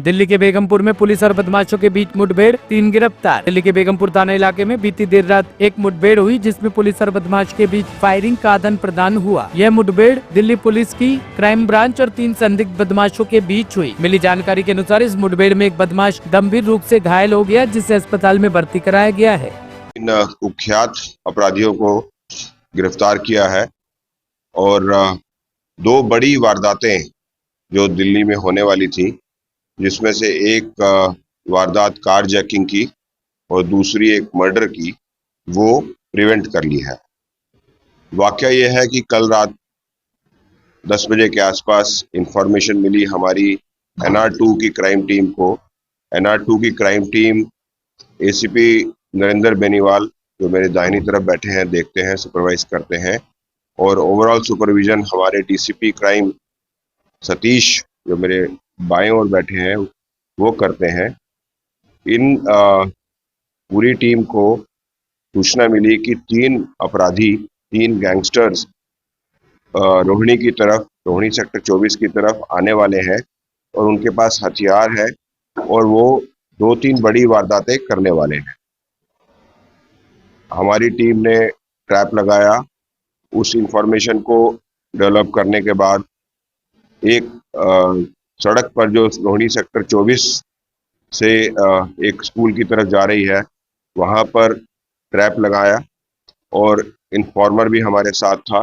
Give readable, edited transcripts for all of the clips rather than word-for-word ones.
दिल्ली के बेगमपुर में पुलिस और बदमाशों के बीच मुठभेड़, 3 गिरफ्तार। दिल्ली के बेगमपुर थाना इलाके में बीती देर रात एक मुठभेड़ हुई जिसमें पुलिस और बदमाश के बीच फायरिंग का आदान प्रदान हुआ। यह मुठभेड़ दिल्ली पुलिस की क्राइम ब्रांच और 3 संदिग्ध बदमाशों के बीच हुई। मिली जानकारी के अनुसार इस मुठभेड़ में एक बदमाश गंभीर रूप से घायल हो गया, जिसे अस्पताल में भर्ती कराया गया है। इन कुख्यात अपराधियों को गिरफ्तार किया है और 2 बड़ी वारदातें जो दिल्ली में होने वाली थी, जिसमें से एक वारदात कार जैकिंग की और दूसरी एक मर्डर की, वो प्रिवेंट कर ली है। वाकया ये है कि कल रात 10 बजे के आसपास इंफॉर्मेशन मिली हमारी NR2 की क्राइम टीम को। NR2 की crime team ACP Narendra Beniwal, जो मेरे दाहिनी तरफ बैठे हैं, देखते हैं, सुपरवाइज करते हैं, और ओवरऑल सुपरविजन हमारे DCP क्राइम सतीश, जो मेरे बाएं ओर बैठे हैं, वो करते हैं। इन पूरी टीम को सूचना मिली कि 3 अपराधी, 3 गैंगस्टर्स रोहिणी सेक्टर 24 की तरफ आने वाले हैं और उनके पास हथियार है और वो 2-3 बड़ी वारदातें करने वाले हैं। हमारी टीम ने ट्रैप लगाया। उस इंफॉर्मेशन को डेवलप करने के बाद एक सड़क पर जो रोहिणी सेक्टर 24 से एक स्कूल की तरफ जा रही है, वहाँ पर ट्रैप लगाया और इन्फॉर्मर भी हमारे साथ था।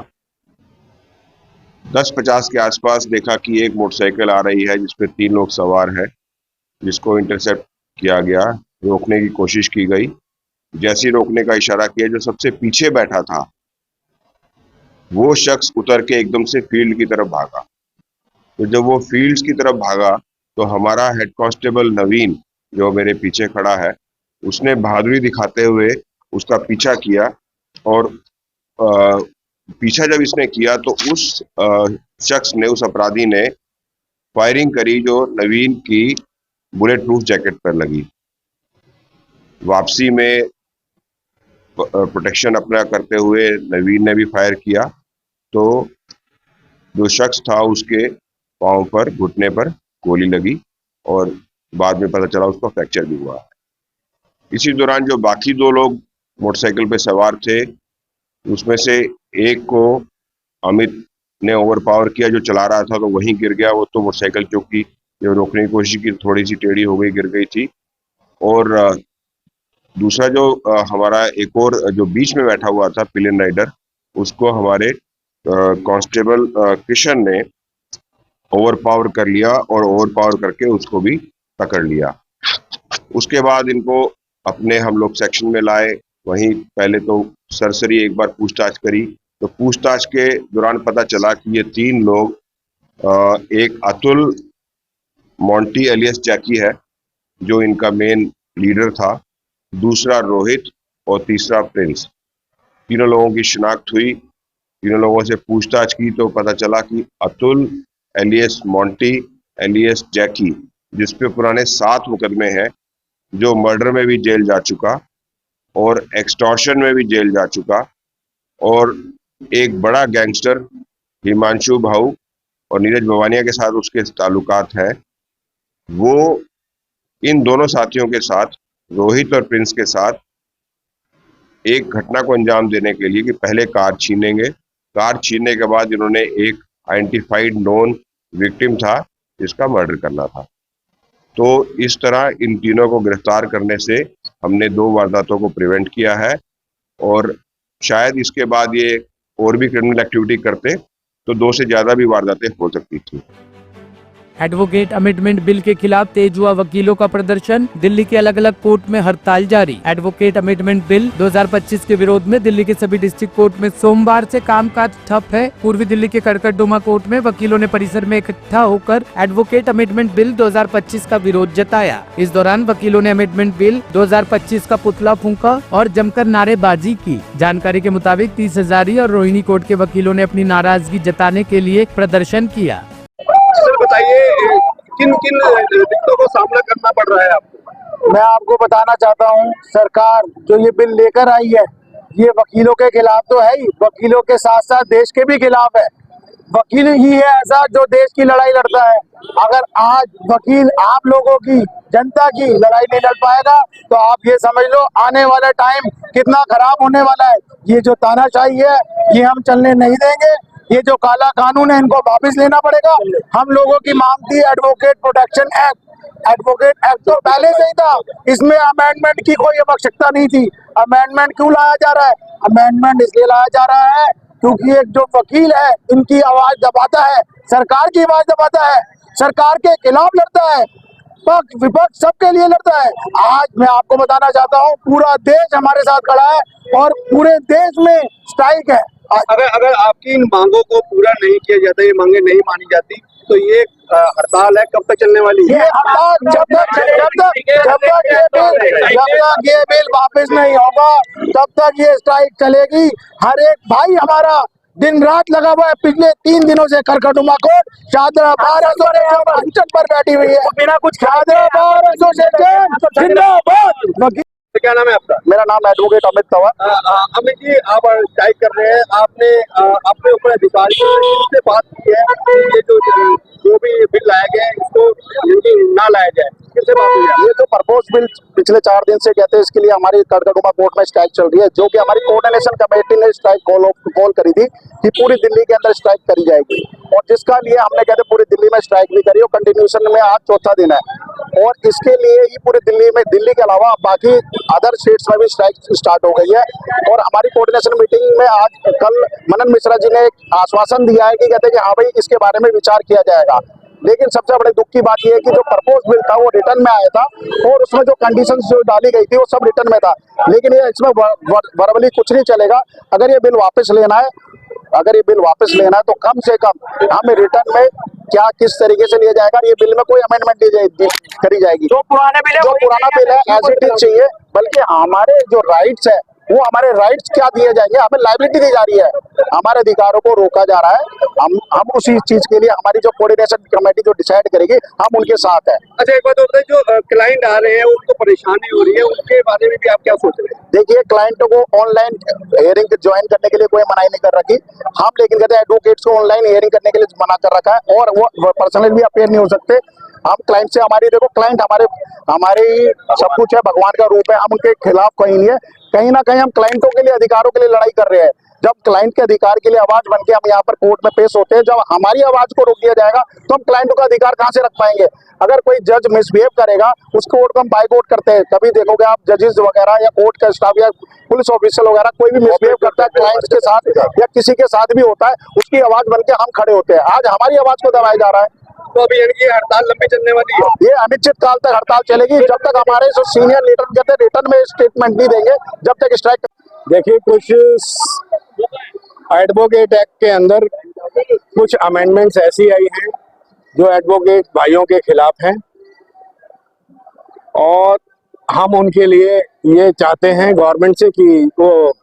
10:50 के आसपास देखा कि एक मोटरसाइकिल आ रही है जिसपे 3 लोग सवार हैं, जिसको इंटरसेप्ट किया गया, रोकने की कोशिश की गई। जैसे ही रोकने का इशारा किया, जो सबसे पीछे बैठा था वो शख्स उतर के एकदम से फील्ड की तरफ भागा। तो जब वो फील्ड्स की तरफ भागा तो हमारा हेड कांस्टेबल नवीन, जो मेरे पीछे खड़ा है, उसने बहादुरी दिखाते हुए उसका पीछा किया और पीछा जब इसने किया तो उस शख्स ने, उस अपराधी ने फायरिंग करी जो नवीन की बुलेट प्रूफ जैकेट पर लगी। वापसी में प्रोटेक्शन अपना करते हुए नवीन ने भी फायर किया, तो जो शख्स था उसके पांव पर, घुटने पर गोली लगी और बाद में पता चला उसका फ्रैक्चर भी हुआ है। इसी दौरान जो बाकी 2 लोग मोटरसाइकिल पे सवार थे, उसमें से एक को अमित ने ओवरपावर किया, जो चला रहा था, तो वहीं गिर गया। वो तो मोटरसाइकिल चौकी जो रोकने की कोशिश की, थोड़ी सी टेढ़ी हो गई, गिर गई थी। और दूसरा जो हमारा एक और जो बीच में बैठा हुआ था, पिलियन राइडर, उसको हमारे कांस्टेबल किशन ने ओवरपावर कर लिया और ओवरपावर करके उसको भी पकड़ लिया। उसके बाद इनको अपने हम लोग सेक्शन में लाए। वहीं पहले तो सरसरी एक बार पूछताछ करी, तो पूछताछ के दौरान पता चला कि ये 3 लोग, एक अतुल मोंटी एलियस जैकी है, जो इनका मेन लीडर था, दूसरा रोहित और तीसरा प्रिंस। तीनों लोगों की शिनाख्त हुई। तीनों लोगों से पूछताछ की तो पता चला कि अतुल एलियस मोंटी एलियस जैकी, जिसपे पुराने 7 मुकदमे हैं, जो मर्डर में भी जेल जा चुका और एक्सटॉर्शन में भी जेल जा चुका, और एक बड़ा गैंगस्टर हिमांशु भाऊ और नीरज भवानिया के साथ उसके ताल्लुकात हैं। वो इन दोनों साथियों के साथ, रोहित और प्रिंस के साथ, एक घटना को अंजाम देने के लिए कि पहले कार छीनेंगे, कार छीनने के बाद इन्होंने एक आइडेंटिफाइड नोन विक्टिम था जिसका मर्डर करना था। तो इस तरह इन तीनों को गिरफ्तार करने से हमने 2 वारदातों को प्रिवेंट किया है, और शायद इसके बाद ये और भी क्रिमिनल एक्टिविटी करते तो 2 से ज्यादा भी वारदातें हो सकती थी। एडवोकेट अमेंडमेंट बिल के खिलाफ तेज हुआ वकीलों का प्रदर्शन, दिल्ली के अलग अलग कोर्ट में हड़ताल जारी। एडवोकेट अमेंडमेंट बिल 2025 के विरोध में दिल्ली के सभी डिस्ट्रिक्ट कोर्ट में सोमवार से कामकाज ठप है। पूर्वी दिल्ली के कड़कड़डुमा कोर्ट में वकीलों ने परिसर में इकट्ठा होकर एडवोकेट अमेंडमेंट बिल 2025 का विरोध जताया। इस दौरान वकीलों ने अमेंडमेंट बिल 2025 का पुतला फूंका और जमकर नारेबाजी की। जानकारी के मुताबिक 30 हजारी और रोहिणी कोर्ट के वकीलों ने अपनी नाराजगी जताने के लिए प्रदर्शन किया। सर बताइए, किन किन दिक्कतों को सामना करना पड़ रहा है आपको? मैं आपको बताना चाहता हूं, सरकार जो ये बिल लेकर आई है, ये वकीलों के खिलाफ तो है ही, वकीलों के साथ साथ देश के भी खिलाफ है। वकील ही है ऐसा जो देश की लड़ाई लड़ता है। अगर आज वकील आप लोगों की, जनता की लड़ाई नहीं लड़ पाएगा तो आप ये समझ लो आने वाला टाइम कितना खराब होने वाला है। ये जो तानाशाही है ये हम चलने नहीं देंगे। ये जो काला कानून है इनको वापस लेना पड़ेगा। हम लोगों की मांग थी advocate protection act. Advocate act तो पहले से ही था, इसमें अमेंडमेंट की कोई आवश्यकता नहीं थी। अमेंडमेंट क्यों लाया जा रहा है? अमेंडमेंट इसलिए लाया जा रहा है क्योंकि एक जो वकील है इनकी आवाज दबाता है, सरकार की आवाज दबाता है, सरकार के खिलाफ लड़ता है, पक्ष विपक्ष सबके लिए लड़ता है। आज मैं आपको बताना चाहता हूँ पूरा देश हमारे साथ खड़ा है और पूरे देश में स्ट्राइक है। अगर आपकी इन मांगों को पूरा नहीं किया जाता, ये मांगे नहीं मानी जाती, तो ये हड़ताल है कब तक चलने वाली है? ये हड़ताल जब तक ये बिल वापस नहीं होगा तब तक ये स्ट्राइक चलेगी। हर एक भाई हमारा दिन रात लगा हुआ है। पिछले 3 दिनों से करकटुमा कोर्ट शाहदरा बार एसोसिएशन पर बैठी हुई है। बिना कुछ शाहदरा बार एसोसिएशन जिंदाबाद। क्या नाम है आपका? मेरा नाम एडवोकेट अमित तंवर। अमित जी, आप स्ट्राइक कर रहे हैं, आपने अपने ऊपर अधिकारियों से बात की है कि ये जो भी बिल लाया गया है इसको ना लाया जाए, किससे बात हुई है? ये जो प्रपोज बिल पिछले 4 दिन से कहते हैं इसके लिए हमारी करकटुमा कोर्ट में स्ट्राइक चल रही है, जो कि हमारी कोऑर्डिनेशन कमेटी ने स्ट्राइक कॉल करी थी कि पूरी दिल्ली के अंदर स्ट्राइक करी जाएगी, और जिसका लिए हमने कहते पूरी दिल्ली में स्ट्राइक भी करी और कंटिन्यूशन में आज चौथा दिन है। और इसके लिए ही पूरी दिल्ली में, दिल्ली के अलावा बाकी अदर स्टेट्स में भी स्ट्राइक स्टार्ट हो गई है। और हमारी कोऑर्डिनेशन मीटिंग में आज कल मनन मिश्रा जी ने एक आश्वासन दिया है कि कहते हैं कि हाँ भाई इसके बारे में विचार किया जाएगा। लेकिन सबसे बड़े दुख की बात यह है कि जो प्रपोज बिल था वो रिटर्न में आया था और उसमें जो कंडीशंस जो डाली गई थी वो सब रिटर्न में था, लेकिन ये इसमें वर्बली कुछ नहीं चलेगा। अगर ये बिल वापस लेना है तो कम से कम हमें रिटर्न में क्या किस तरीके से लिया जाएगा, ये बिल में कोई अमेंडमेंट करी जाएगी। जो पुराना बिल है एज इट इज चाहिए, बल्कि हमारे जो राइट्स है वो हमारे राइट्स क्या दिए जाएंगे, हमें लाइबिलिटी दी जा रही है, हमारे अधिकारों को रोका जा रहा है। हम उसी चीज के लिए हमारी जो कोऑर्डिनेशन कमेटी जो डिसाइड करेगी हम उनके साथ है। अच्छा, एक बात होता है, जो क्लाइंट आ रहे हैं उनको परेशानी हो रही है, उनके बारे में भी आप क्या सोच रहे हैं? देखिए, क्लाइंटों को ऑनलाइन हियरिंग ज्वाइन करने के लिए कोई मनाही नहीं कर रखी, हम लेकिन कहते हैं एडवोकेट्स को ऑनलाइन हियरिंग करने के लिए मना कर रखा है और वो पर्सनली भी अपेयर नहीं हो सकते। हम क्लाइंट से, हमारी देखो क्लाइंट हमारे ही सब कुछ है, भगवान का रूप है, हम उनके खिलाफ कहीं नहीं है। कहीं ना कहीं हम क्लाइंटों के लिए, अधिकारों के लिए लड़ाई कर रहे हैं। जब क्लाइंट के अधिकार के लिए आवाज बन के हम यहाँ पर कोर्ट में पेश होते हैं, जब हमारी आवाज को रोक दिया जाएगा तो हम क्लाइंटों का अधिकार कहाँ से रख पाएंगे? अगर कोई जज मिसबिहेव करेगा उस कोर्ट को हम बाय कोर्ट करते हैं। कभी देखोगे आप जजेस वगैरह या कोर्ट का स्टाफ या पुलिस ऑफिसर वगैरह कोई भी मिसबिहेव करता है क्लाइंट्स के साथ या किसी के साथ भी होता है, उसकी आवाज बन के हम खड़े होते हैं। आज हमारी आवाज को दबाया जा रहा है। तो अभी यानी कि हड़ताल लंबी चलने वाली है? ये अनिश्चित काल तक हड़ताल चलेगी जब तक हमारे जो सीनियर लीडर कहते हैं रिटर्न में स्टेटमेंट नहीं देंगे, जब तक स्ट्राइक। देखिए, कुछ एडवोकेट एक्ट के अंदर कुछ अमेंडमेंट्स ऐसी आई हैं जो एडवोकेट भाइयों के खिलाफ हैं और हम उनके लिए ये चाहते हैं गवर्नमेंट से कि वो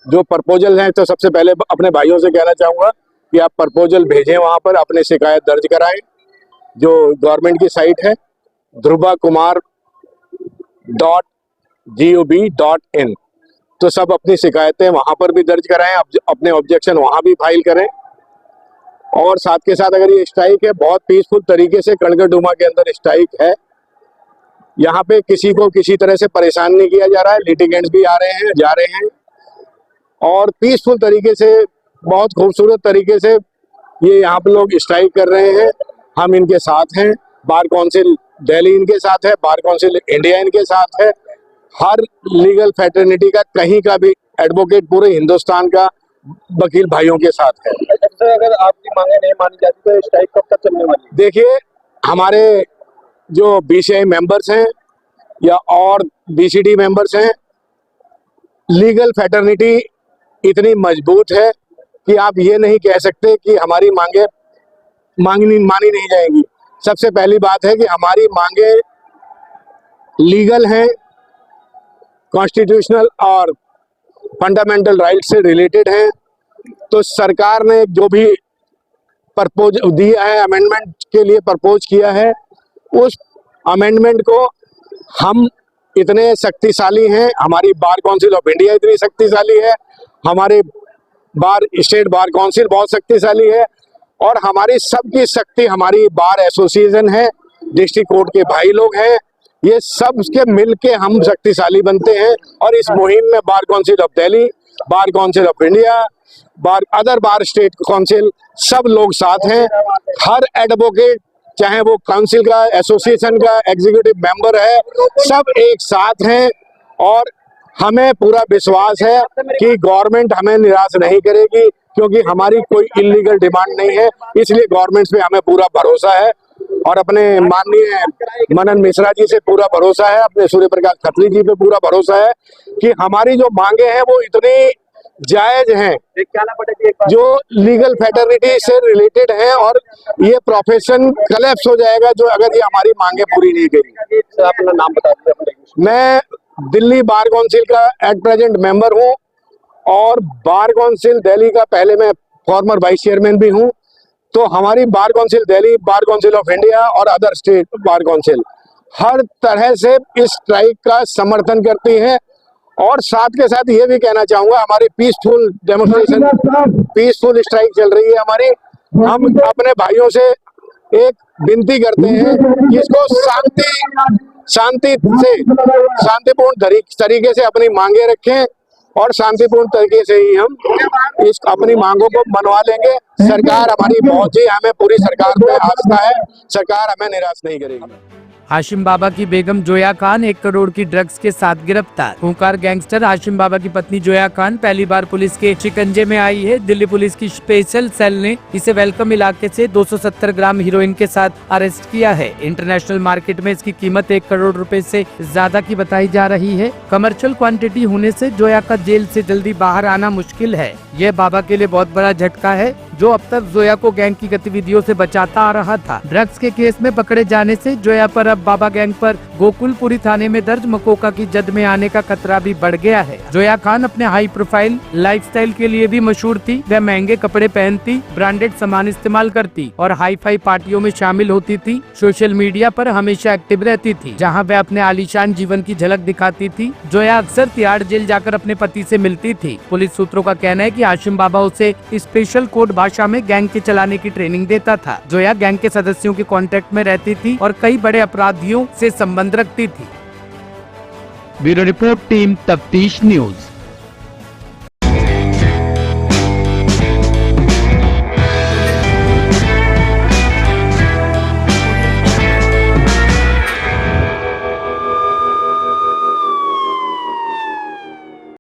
जो प्रपोजल हैं, तो सबसे पहले अपने भाइयों से कहना चाहूँगा कि आप प्रपोजल भेजें, वहाँ पर अपने शिकायत दर्ज कराएं। जो गवर्नमेंट की साइट है dhruvakumar.gov.in, तो सब अपनी शिकायतें वहां पर भी दर्ज कराएं, अपने ऑब्जेक्शन वहां भी फाइल करें। और साथ के साथ अगर ये स्ट्राइक है, बहुत पीसफुल तरीके से कड़कड़डूमा के अंदर स्ट्राइक है, यहाँ पे किसी को किसी तरह से परेशान नहीं किया जा रहा है। लिटिगेंट्स भी आ रहे हैं, जा रहे हैं और पीसफुल तरीके से, बहुत खूबसूरत तरीके से ये यहाँ पे लोग स्ट्राइक कर रहे हैं। हम इनके साथ हैं, बार काउंसिल दिल्ली इनके साथ है, बार काउंसिल इंडिया इनके साथ है, हर लीगल फैटर्निटी का, कहीं का भी एडवोकेट पूरे हिंदुस्तान का वकील भाइयों के साथ है। अच्छा, अगर आपकी मांगे नहीं मानी जाती तो स्ट्राइक कब तक चलने वाली है? देखिए, हमारे जो बीसीआई मेंबर्स हैं या और बीसीडी मेंबर्स हैं, लीगल फैटर्निटी इतनी मजबूत है कि आप ये नहीं कह सकते कि हमारी मांगे मानी नहीं जाएंगी। सबसे पहली बात है कि हमारी मांगे लीगल हैं, कॉन्स्टिट्यूशनल और फंडामेंटल राइट से रिलेटेड हैं। तो सरकार ने जो भी प्रपोज दिया है, अमेंडमेंट के लिए प्रपोज किया है, उस अमेंडमेंट को हम इतने शक्तिशाली हैं, हमारी बार काउंसिल ऑफ इंडिया इतनी शक्तिशाली है, हमारे स्टेट बार काउंसिल बहुत शक्तिशाली है, और हमारी सबकी शक्ति हमारी बार एसोसिएशन है, डिस्ट्रिक्ट कोर्ट के भाई लोग हैं, ये सब के मिलके हम शक्तिशाली बनते हैं। और इस मुहिम में bar council of Delhi, bar council of India, other bar state council, सब लोग साथ हैं। हर एडवोकेट, चाहे वो काउंसिल का, एसोसिएशन का एग्जीक्यूटिव मेंबर है, सब एक साथ हैं। और हमें पूरा विश्वास है कि गवर्नमेंट हमें निराश नहीं करेगी, क्योंकि हमारी कोई इलीगल डिमांड नहीं है। इसलिए गवर्नमेंट पे हमें पूरा भरोसा है और अपने माननीय मनन मिश्रा जी से पूरा भरोसा है, अपने सूर्य प्रकाश खत्री जी पे पूरा भरोसा है कि हमारी जो मांगे हैं वो इतनी जायज हैं, जो लीगल फैटर्निटी से रिलेटेड हैं, और ये प्रोफेशन कलेप्स हो जाएगा जो अगर ये हमारी मांगे पूरी नहीं करी। अपना नाम बता दीजिए। मैं दिल्ली बार काउंसिल का एट प्रेजेंट मेंबर हूं और बार काउंसिल दिल्ली का पहले मैं फॉर्मर वाइस चेयरमैन भी हूं। तो हमारी bar council Delhi, bar council of India और अदर स्टेट बार काउंसिल हर तरह से इस स्ट्राइक का समर्थन करती है। और साथ के साथ ये भी कहना चाहूंगा, हमारी पीसफुल डेमोन्स्ट्रेशन, पीसफुल स्ट्राइक चल रही है हमारी। हम अपने भाइयों से एक विनती करते हैं कि इसको शांतिपूर्ण तरीके से अपनी मांगे रखें और शांतिपूर्ण तरीके से ही हम इस अपनी मांगों को मनवा लेंगे। सरकार हमारी बहुत ही, हमें पूरी सरकार पे आस्था है, सरकार हमें निराश नहीं करेगी। हाशिम बाबा की बेगम जोया खान 1 करोड़ की ड्रग्स के साथ गिरफ्तार। खूंखार गैंगस्टर हाशिम बाबा की पत्नी जोया खान पहली बार पुलिस के शिकंजे में आई है। दिल्ली पुलिस की स्पेशल सेल ने इसे वेलकम इलाके से 270 ग्राम हीरोइन के साथ अरेस्ट किया है। इंटरनेशनल मार्केट में इसकी कीमत 1 करोड़ रुपए से ज्यादा की बताई जा रही है। कमर्शियल क्वांटिटी होने से जोया का जेल से जल्दी बाहर आना मुश्किल है। यह बाबा के लिए बहुत बड़ा झटका है, जो अब तक जोया को गैंग की गतिविधियों से बचाता आ रहा था। ड्रग्स के केस में पकड़े जाने से जोया पर अब बाबा गैंग पर गोकुलपुरी थाने में दर्ज मकोका की जद में आने का खतरा भी बढ़ गया है। जोया खान अपने हाई प्रोफाइल लाइफस्टाइल के लिए भी मशहूर थी। वह महंगे कपड़े पहनती, ब्रांडेड सामान इस्तेमाल करती और हाई फाई पार्टियों में शामिल होती थी। सोशल मीडिया पर हमेशा एक्टिव रहती थी, जहाँ वह अपने आलीशान जीवन की झलक दिखाती थी। जोया अक्सर तिहाड़ जेल जाकर अपने पति से मिलती थी। पुलिस सूत्रों का कहना है कि हाशिम बाबा उसे स्पेशल कोड भाषा में गैंग के चलाने की ट्रेनिंग देता था। जोया गैंग के सदस्यों के कांटेक्ट में रहती थी और कई बड़े अपराधियों से संबंध रखती थी। ब्यूरो रिपोर्ट, टीम तफ्तीश न्यूज।